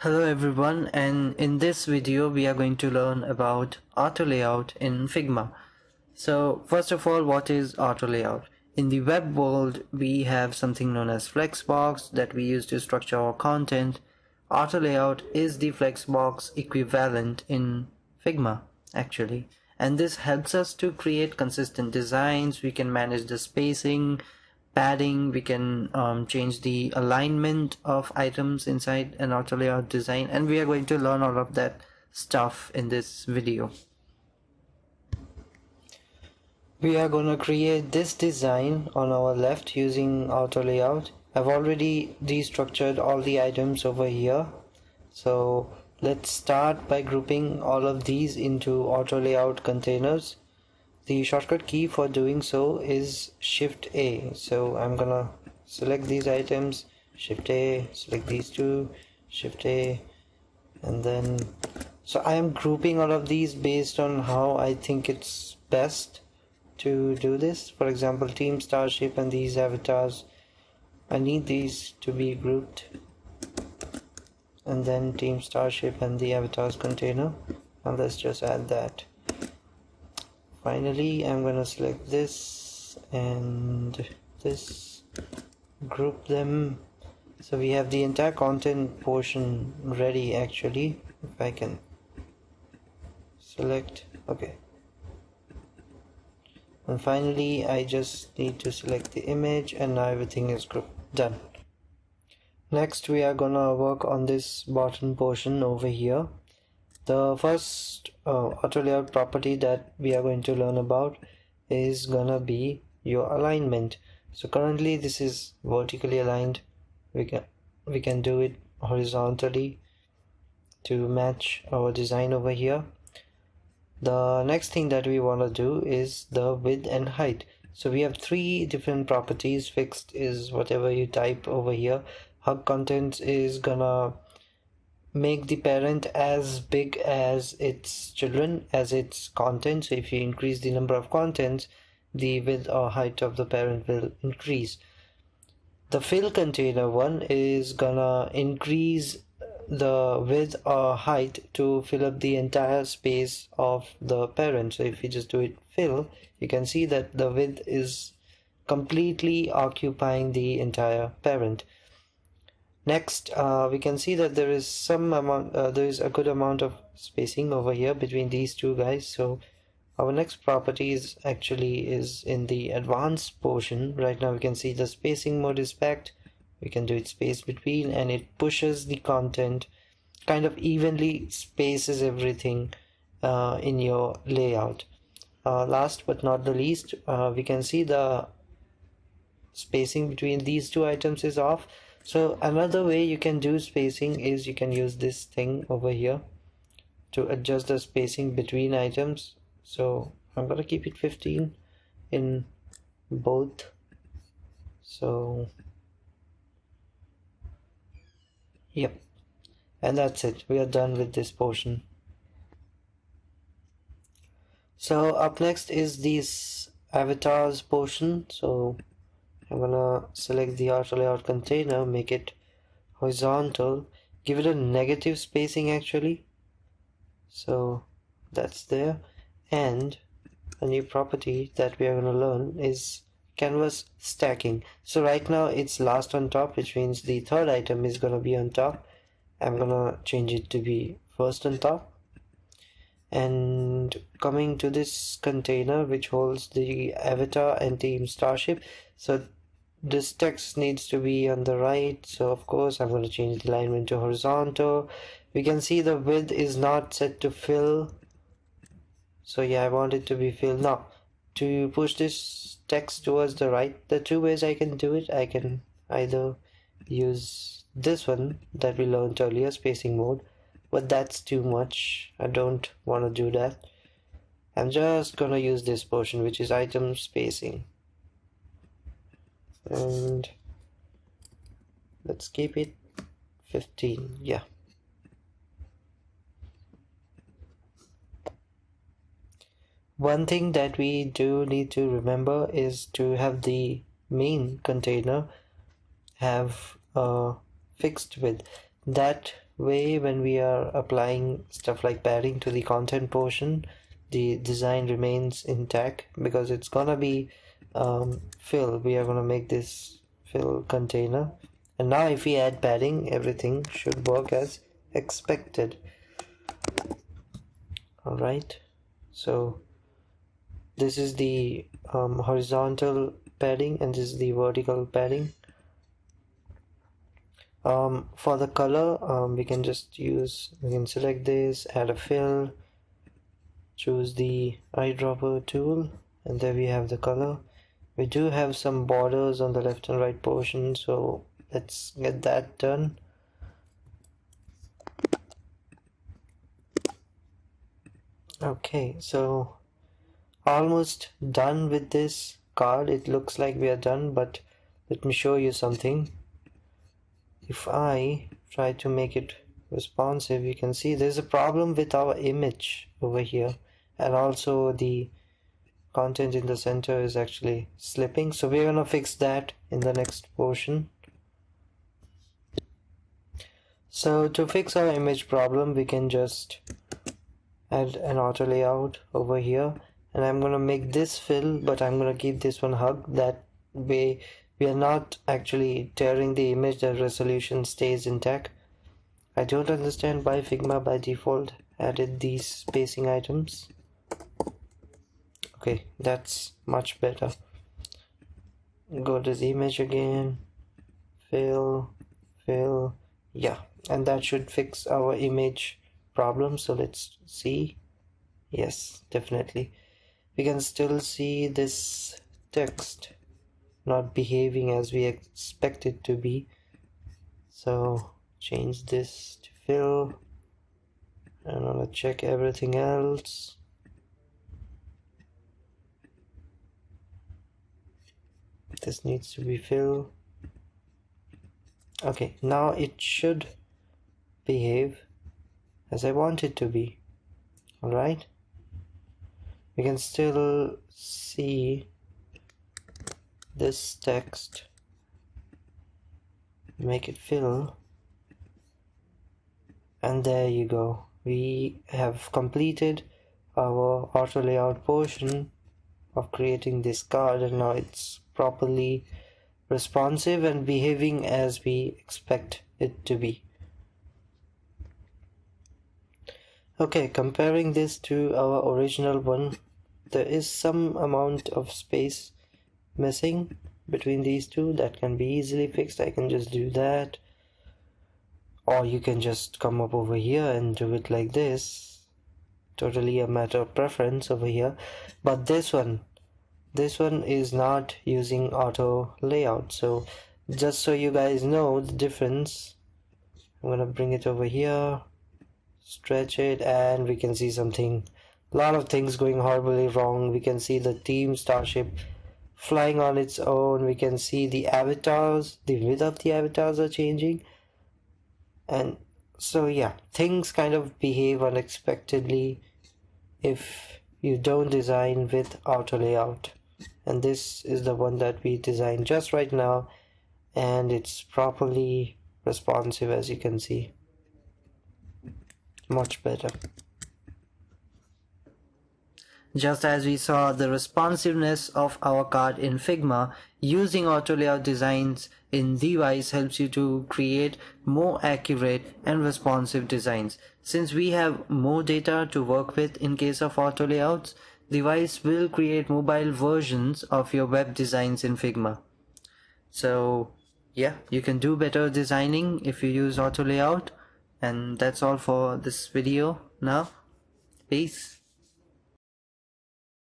Hello everyone, and in this video we are going to learn about auto layout in Figma. So first of all, what is auto layout? In the web world we have something known as flexbox that we use to structure our content. Auto layout is the flexbox equivalent in Figma actually, and this helps us to create consistent designs. We can manage the spacing, padding, we can change the alignment of items inside an auto layout design, and we are going to learn all of that stuff in this video. We are going to create this design on our left using auto layout. I've already destructured all the items over here, so let's start by grouping all of these into auto layout containers. The shortcut key for doing so is Shift A. So I'm gonna select these items, Shift A, select these two, Shift A, and then so I am grouping all of these based on how I think it's best to do this. For example, Team Starship and these avatars, I need these to be grouped, and then Team Starship and the avatars container, and let's just add that. Finally, I'm gonna select this and this, group them, so we have the entire content portion ready. Actually, if I can select, okay, and finally I just need to select the image, and now everything is grouped. Done. Next we are gonna work on this bottom portion over here. The first auto layout property that we are going to learn about is gonna be your alignment. So currently this is vertically aligned. We can do it horizontally to match our design over here. The next thing that we want to do is the width and height. So we have three different properties. Fixed is whatever you type over here. Hug contents is gonna make the parent as big as its children, as its content. So if you increase the number of contents, the width or height of the parent will increase. The fill container one is gonna increase the width or height to fill up the entire space of the parent. So if you just do it fill, you can see that the width is completely occupying the entire parent. Next, we can see that there is some amount, there is a good amount of spacing over here between these two guys. So our next property is in the advanced portion. Right now we can see the spacing mode is packed. We can do it space between, and it pushes the content, kind of evenly spaces everything in your layout. Last but not the least, we can see the spacing between these two items is off. So another way you can do spacing is you can use this thing over here to adjust the spacing between items. So I'm gonna keep it 15 in both. So yep, and that's it. We are done with this portion. So up next is this avatars portion. So I'm gonna select the auto layout container, make it horizontal, give it a negative spacing actually. So that's there. And a new property that we are gonna learn is canvas stacking. So right now it's last on top, which means the third item is gonna be on top. I'm gonna change it to be first on top. And coming to this container which holds the avatar and Team Starship, so this text needs to be on the right, so of course I'm going to change the alignment to horizontal. We can see the width is not set to fill, so yeah, I want it to be filled. Now to push this text towards the right, the two ways I can do it, I can either use this one that we learned earlier, spacing mode, but that's too much. I don't want to do that. I'm just gonna use this portion, which is item spacing, and let's keep it 15. Yeah, one thing that we do need to remember is to have the main container have a fixed width. That way when we are applying stuff like padding to the content portion, the design remains intact because it's gonna be fill. We are gonna make this fill container, and now if we add padding, everything should work as expected. Alright, so this is the horizontal padding and this is the vertical padding. For the color, we can select this, add a fill, choose the eyedropper tool, and there we have the color. We do have some borders on the left and right portion, so let's get that done. Okay, so almost done with this card. It looks like we are done, but let me show you something. If I try to make it responsive, you can see there's a problem with our image over here, and also the content in the center is actually slipping, so we're gonna fix that in the next portion. So to fix our image problem, we can just add an auto layout over here, and I'm gonna make this fill, but I'm gonna keep this one hug. That way we are not actually tearing the image, the resolution stays intact. I don't understand why Figma by default added these spacing items. Okay, that's much better. Go to the image again, fill, yeah, and that should fix our image problem. So let's see. Yes, definitely. We can still see this text not behaving as we expect it to be, so change this to fill, and I'm gonna check everything else. This needs to be fill. Okay, now it should behave as I want it to be. Alright, we can still see this text, make it fill, and there you go. We have completed our auto layout portion of creating this card, and now it's properly responsive and behaving as we expect it to be. Okay, comparing this to our original one, there is some amount of space missing between these two that can be easily fixed. I can just do that, or you can just come up over here and do it like this. Totally a matter of preference over here. But this one is not using auto layout, so just so you guys know the difference, I'm gonna bring it over here, stretch it, and we can see something, a lot of things going horribly wrong. We can see the team starship flying on its own. We can see the avatars, the width of the avatars are changing, and so yeah, things kind of behave unexpectedly if you don't design with auto layout. And this is the one that we designed just right now, and it's properly responsive, as you can see. Much better. Just as we saw the responsiveness of our card in Figma, using auto layout designs in DhiWise helps you to create more accurate and responsive designs. Since we have more data to work with in case of auto layouts, DhiWise will create mobile versions of your web designs in Figma. So yeah, you can do better designing if you use auto layout. And that's all for this video now. Peace.